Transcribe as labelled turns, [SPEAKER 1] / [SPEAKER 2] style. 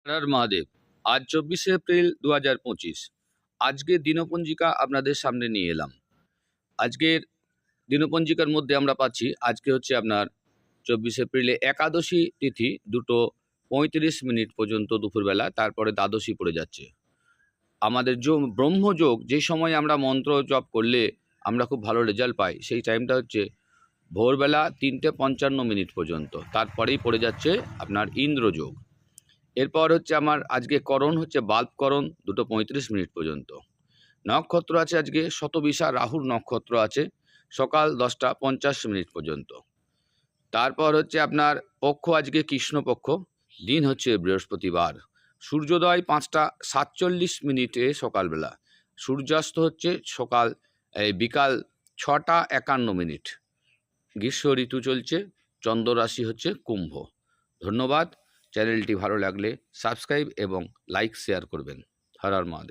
[SPEAKER 1] হর মহাদেব। আজ 24শে এপ্রিল 2025। আজকের দিনপঞ্জিকা আপনাদের সামনে নিয়ে এলাম। আজকের দিনপঞ্জিকার মধ্যে আমরা পাচ্ছি আজকে হচ্ছে আপনার 24 এপ্রিলে একাদশী তিথি 2:35 পর্যন্ত দুপুরবেলা, তারপরে দ্বাদশী পড়ে যাচ্ছে। আমাদের ব্রহ্মযোগ, যে সময় আমরা মন্ত্র জপ করলে আমরা খুব ভালো রেজাল্ট পাই, সেই টাইমটা হচ্ছে ভোরবেলা 3:55 পর্যন্ত, তারপরেই পড়ে যাচ্ছে আপনার ইন্দ্রযোগ। এরপর হচ্ছে আমার আজকে করণ হচ্ছে বাল্বকরণ 2:35 পর্যন্ত। নক্ষত্র আছে আজকে শতবিশা রাহুর নক্ষত্র আছে সকাল 10:50 পর্যন্ত। তারপর হচ্ছে আপনার পক্ষ আজকে কৃষ্ণপক্ষ, দিন হচ্ছে বৃহস্পতিবার। সূর্যোদয় 5:47 সকালবেলা, সূর্যাস্ত হচ্ছে বিকাল 6:51। গ্রীষ্ম ঋতু চলছে, চন্দ্র রাশি হচ্ছে কুম্ভ। ধন্যবাদ। চ্যানেলটি ভালো লাগলে সাবস্ক্রাইব এবং লাইক শেয়ার করবেন। হর হর মহাদেব।